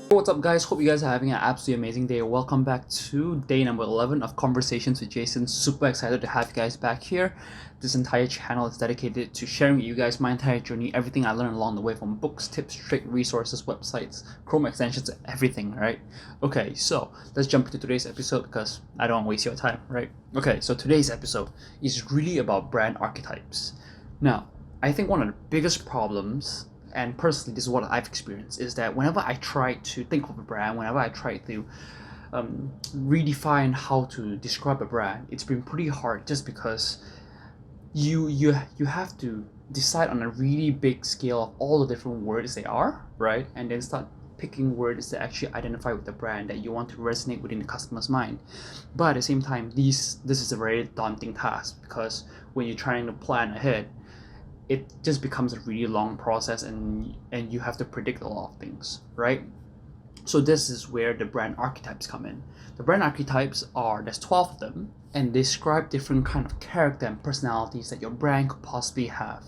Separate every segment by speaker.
Speaker 1: What's up, guys? Hope you guys are having an absolutely amazing day. Welcome back to day number 11 of Conversations with Jason. Super excited to have you guys back here. This entire channel is dedicated to sharing with you guys my entire journey, everything I learned along the way, from books, tips, tricks, resources, websites, Chrome extensions, everything, right? Okay, so let's jump into today's episode because I don't want to waste your time, right? Okay, so today's episode is really about brand archetypes. Now, I think one of the biggest problems, and personally this is what I've experienced, is that whenever I try to think of a brand, whenever I try to redefine how to describe a brand, it's been pretty hard just because you have to decide on a really big scale of all the different words they are, right? And then start picking words that actually identify with the brand that you want to resonate within the customer's mind. But at the same time, this is a very daunting task, because when you're trying to plan ahead, it just becomes a really long process, and you have to predict a lot of things, right? So this is where the brand archetypes come in. The brand archetypes there's 12 of them, and describe different kind of character and personalities that your brand could possibly have.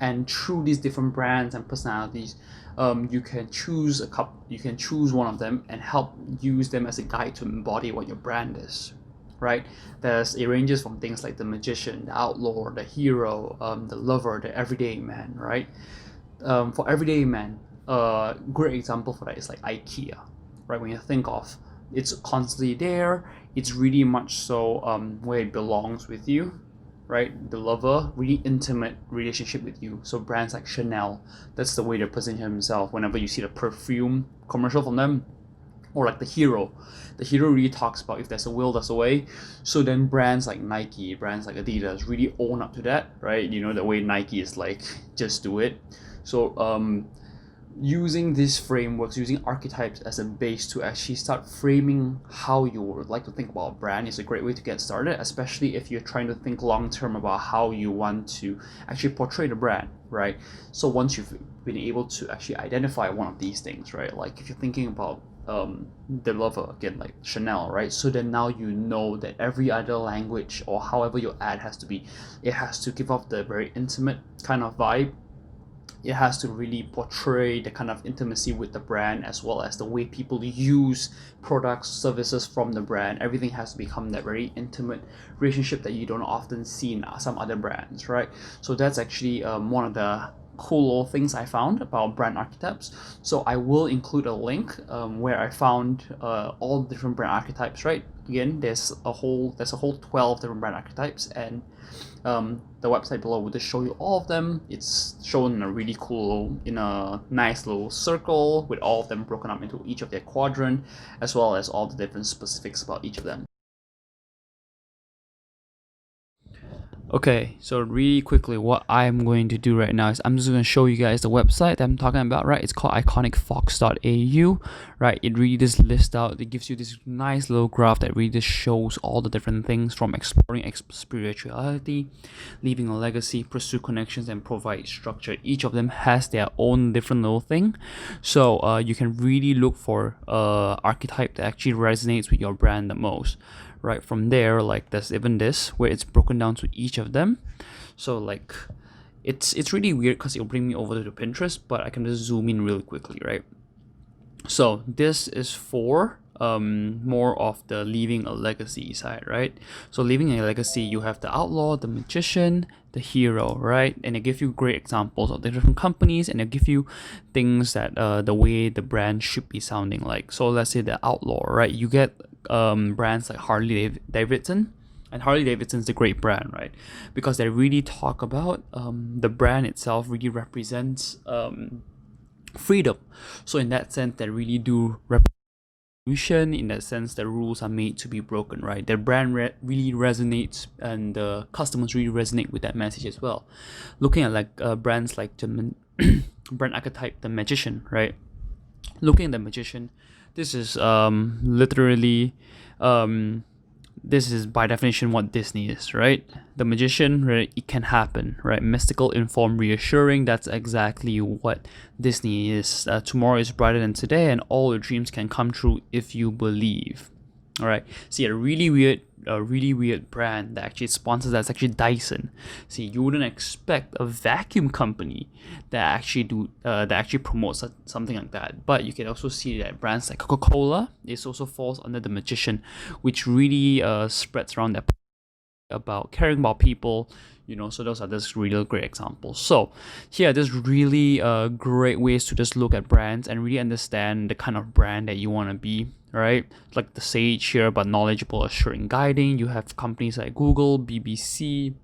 Speaker 1: And through these different brands and personalities, you can choose one of them and help use them as a guide to embody what your brand is, right? It ranges from things like the magician, the outlaw, the hero, the lover, the everyday man, right? For everyday man, a great example for that is like IKEA, right? When you think of, it's constantly there, it's really much so where it belongs with you, right? The lover, really intimate relationship with you. So brands like Chanel, that's the way they position themselves whenever you see the perfume commercial from them. Or like the hero really talks about, if there's a will, there's a way. So then brands like Nike, brands like Adidas really own up to that, right? You know, the way Nike is like, just do it. So using these frameworks, using archetypes as a base to actually start framing how you would like to think about a brand is a great way to get started, especially if you're trying to think long term about how you want to actually portray the brand, right? So once you've been able to actually identify one of these things, right? Like if you're thinking about the lover again, like Chanel, right? So then now you know that every other language or however your ad has to be, it has to give off the very intimate kind of vibe. It has to really portray the kind of intimacy with the brand, as well as the way people use products, services from the brand. Everything has to become that very intimate relationship that you don't often see in some other brands, right? So that's actually one of the cool little things I found about brand archetypes. So I will include a link where I found all the different brand archetypes, right? Again, there's a whole 12 different brand archetypes, and the website below will just show you all of them. It's shown in a nice little circle with all of them broken up into each of their quadrant, as well as all the different specifics about each of them. Okay, so really quickly, what I'm going to do right now is I'm just going to show you guys the website that I'm talking about, right? It's called iconicfox.au, right? It really just lists out, it gives you this nice little graph that really just shows all the different things, from exploring spirituality, leaving a legacy, pursue connections, and provide structure. Each of them has their own different little thing. So you can really look for archetype that actually resonates with your brand the most. Right from there, like there's even this where it's broken down to each of them. So like it's really weird because it'll bring me over to the Pinterest, but I can just zoom in really quickly, right? So this is for more of the leaving a legacy side, right? So leaving a legacy, you have the outlaw, the magician, the hero, right? And they give you great examples of the different companies, and they give you things that the way the brand should be sounding like. So let's say the outlaw, right? You get brands like Harley Davidson, and Harley Davidson is a great brand, right? Because they really talk about the brand itself really represents freedom. So in that sense, they really do revolution. In that sense, the rules are made to be broken, right? Their brand really resonates, and the customers really resonate with that message as well. Looking at like brands like the brand archetype, the magician, right? Looking at the magician, this is literally this is by definition what Disney is, right? The magician, right? It can happen, right? Mystical, informed, reassuring. That's exactly what Disney is. Tomorrow is brighter than today, and all your dreams can come true if you believe. All right. See, a really weird brand that actually sponsors that's actually Dyson. See, you wouldn't expect a vacuum company that actually promotes something like that. But you can also see that brands like Coca-Cola is also falls under the magician, which really spreads around that about caring about people, so those are just really great examples. So here, there's really great ways to just look at brands and really understand the kind of brand that you want to be, right? Like the sage here, but knowledgeable, assuring, guiding. You have companies like Google, BBC,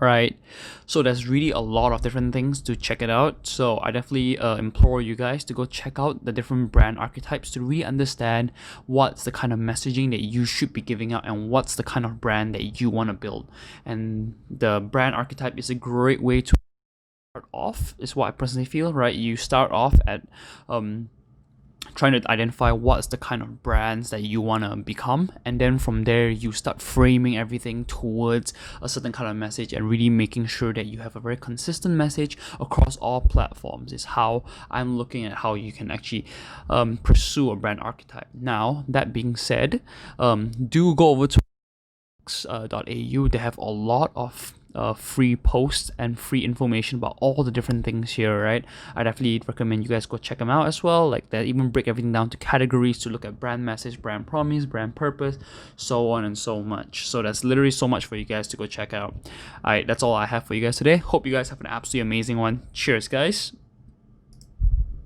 Speaker 1: right? So there's really a lot of different things to check it out. So I definitely implore you guys to go check out the different brand archetypes to really understand what's the kind of messaging that you should be giving out and what's the kind of brand that you want to build. And the brand archetype is a great way to start off, is what I personally feel, right? You start off at trying to identify what's the kind of brands that you want to become, and then from there you start framing everything towards a certain kind of message and really making sure that you have a very consistent message across all platforms. Is how I'm looking at how you can actually pursue a brand archetype. Now, that being said, do go over to au. They have a lot of free posts and free information about all the different things here, right? I definitely recommend you guys go check them out as well. Like, they even break everything down to categories to look at brand message, brand promise, brand purpose, so on and so much. So that's literally so much for you guys to go check out. All right, that's all I have for you guys today. Hope you guys have an absolutely amazing one. Cheers, guys.